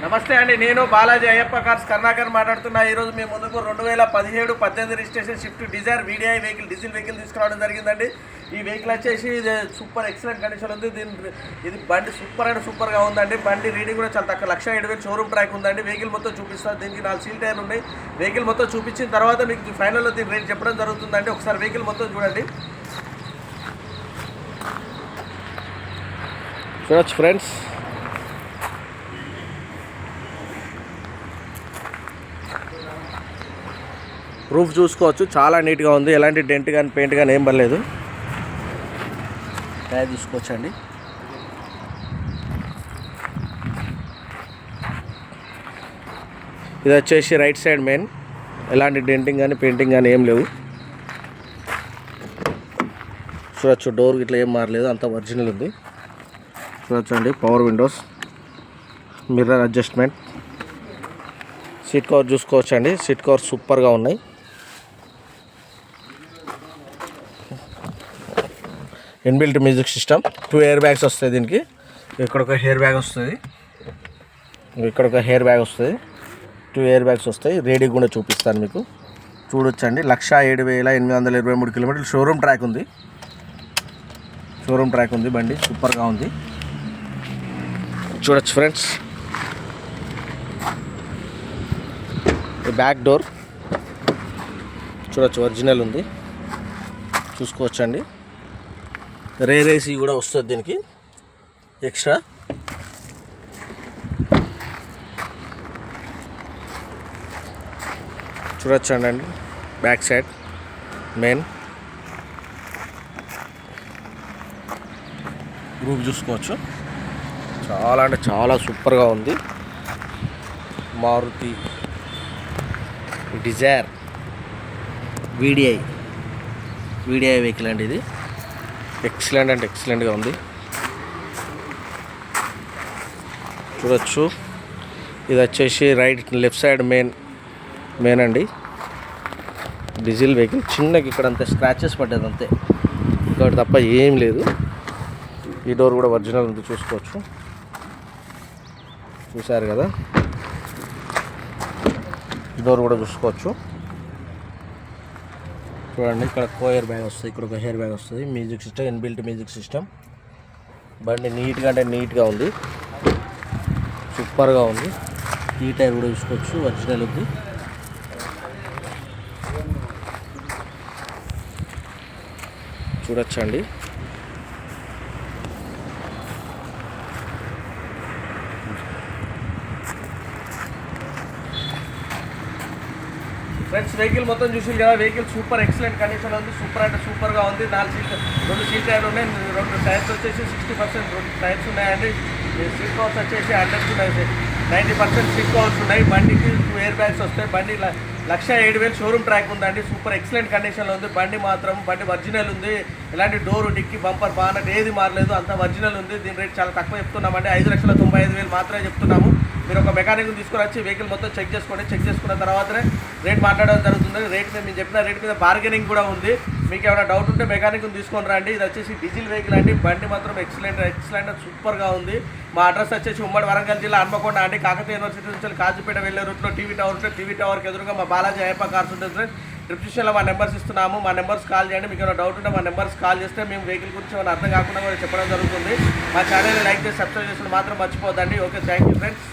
నమస్తే అండి, నేను బాలాజీ అయ్యప్ప కార్స్ కర్ణాకర్ మాట్లాడుతున్నా. ఈరోజు మేము ముందుకు 2017-18 registration Swift Dzire VDI vehicle diesel vehicle తీసుకురావడం జరిగిందండి. ఈ వెహికల్ వచ్చేసి ఇది సూపర్ ఎక్సలెంట్ కండిషన్ ఉంది. ఇది బండి సూపర్ అండ్ సూపర్గా ఉందండి. బండి రీడింగ్ కూడా చాలా తక్కువ, 1,07,000 షోరూమ్ ట్రాక్ ఉందండి. వెహికల్ మొత్తం చూపిస్తాను. దీనికి 4 సీల్ టైర్లు ఉన్నాయి. వెహికల్ మొత్తం చూపించిన తర్వాత మీకు ఫైనల్లో దీని రేట్ చెప్పడం జరుగుతుందండి. ఒకసారి వెహికల్ మొత్తం చూడండి. చూడొచ్చు ఫ్రెండ్స్, రూఫ్ చూసుకోవచ్చు, చాలా నీట్గా ఉంది. ఎలాంటి డెంట్ కానీ పెయింట్ కానీ ఏం పర్లేదు. టైర్ చూసుకోవచ్చండి. ఇది వచ్చేసి రైట్ సైడ్ మెయిన్, ఎలాంటి డెంటింగ్ కానీ పెయింటింగ్ కానీ ఏం లేవు. చూడొచ్చు, డోర్ ఇట్లా ఏం మారలేదు, అంత ఒరిజినల్ ఉంది. చూడొచ్చండి, power Windows, mirror adjustment, seat cover చూసుకోవచ్చండి. సీట్ కవర్ సూపర్గా ఉన్నాయి. Inbuilt music system, 2 air bags వస్తాయి దీనికి. ఇక్కడ ఒక హెయిర్ బ్యాగ్ వస్తుంది, ఇక్కడ ఒక హెయిర్ బ్యాగ్ వస్తుంది. 2 ఎయిర్ బ్యాగ్స్ వస్తాయి. రేడియో కూడా చూపిస్తాను మీకు. చూడొచ్చండి, 1,07,823 కిలోమీటర్లు షోరూమ్ ట్రాక్ ఉంది. షోరూమ్ ట్రాక్ ఉంది. బండి సూపర్గా ఉంది. చూడొచ్చు ఫ్రెండ్స్, బ్యాక్ డోర్ చూడొచ్చు, ఒరిజినల్ ఉంది. చూసుకోవచ్చండి. రేర్ ఏసీ కూడా వస్తుంది దీనికి ఎక్స్ట్రా. చూడొచ్చండి, బ్యాక్ సైడ్ మెయిన్ రూఫ్ చూసుకోవచ్చు. చాలా అంటే చాలా సూపర్గా ఉంది. మారుతి డిజైర్ వీడిఐ వెహికల్ అండి. ఇది ఎక్సలెంట్ అంటే ఎక్సలెంట్గా ఉంది. చూడొచ్చు, ఇది వచ్చేసి లెఫ్ట్ సైడ్ మెయిన్ అండి. Diesel vehicle. చిన్నకి ఇక్కడ అంతే స్క్రాచెస్ పడ్డది అంతే, ఇక్కడ తప్ప ఏం లేదు. ఈ డోర్ కూడా ఒరిజినల్ ఉంది, చూసుకోవచ్చు. చూసారు కదా, ఈ డోర్ కూడా చూసుకోవచ్చు. చూడండి, ఇక్కడ హెయిర్ బ్యాగ్ వస్తుంది, ఇక్కడ ఒక హెయిర్ బ్యాగ్ వస్తుంది. Music system, inbuilt music system. బండి నీట్గా అంటే నీట్గా ఉంది, సూపర్గా ఉంది. ఈ టైర్ కూడా చూసుకోవచ్చు, ఒరిజినల్ ఉంది. చూడొచ్చండి. ఫ్రెండ్స్, వెహికల్ మొత్తం చూసి కదా, వెహికల్ సూపర్ ఎక్సలెంట్ కండిషన్ ఉంది. సూపర్ అంటే సూపర్గా ఉంది. 2 సీట్ టైర్లు ఉన్నాయి. 2 టైర్స్ వచ్చేసి 60% 2 టైర్స్ ఉన్నాయండి. సీట్ కవర్స్ వచ్చేసి 90% సీట్ కవర్స్ ఉన్నాయి. బండికి 2 ఎయిర్ బ్యాగ్స్ వస్తాయి. బండి 1,07,000 షోరూమ్ ట్రాక్ ఉందండి. సూపర్ ఎక్సలెంట్ కండిషన్లో ఉంది. బండి ఒరిజినల్ ఉంది. ఎలాంటి డోరు, డిక్కి, బంపర్, బానట్ ఏది మారలేదు, అంత ఒరిజినల్ ఉంది. దీని రేట్ చాలా తక్కువ చెప్తున్నామండి. 5,95,000 మాత్రమే చెప్తున్నాము. మీరు ఒక మెకానిక్ తీసుకొని వచ్చి వెహికల్ మొత్తం చెక్ చేసుకోండి. చెక్ చేసుకున్న తర్వాతనే రేట్ మాట్లాడడం జరుగుతుంది. రేట్ మీద మేము చెప్పిన రేట్ మీద బార్గెనింగ్ కూడా ఉంది. మీకు ఏమైనా డౌట్ ఉంటే మెకానిక్ని తీసుకొని రండి. ఇది వచ్చేసి డీజిల్ వెహికల్ అండి. బండి మాత్రం ఎక్సలెంట్ సూపర్గా ఉంది. మా అడ్రస్ వచ్చేసి ఉమ్మడి వరంగల్ జిల్లా హన్మకొండ అండి. కాకతీయ యూనివర్సిటీ నుంచి కాజీపేట వెళ్ళే రూట్లో టీవీ టవర్ ఉంటుంది. టీవీ టవర్కి ఎదురుగా మా బాలాజీ అయ్యప్ప కార్స్ ఉంటుంది ఫ్రెండ్స్. డిస్క్రిప్షన్లో మా నెంబర్స్ ఇస్తున్నాము. మా నెంబర్స్ కాల్ చేయండి. మీకు ఏమైనా డౌట్ ఉంటే మా నెంబర్స్ కాల్ చేస్తే మేము వెహికల్ గురించి ఏమైనా అర్థం కాకుండా కూడా చెప్పడం జరుగుతుంది. మా ఛానల్ని లైక్ చేసి సబ్స్క్రైబ్ చేసుకుని మాత్రం మర్చిపోద్దండి. Okay, thank you friends.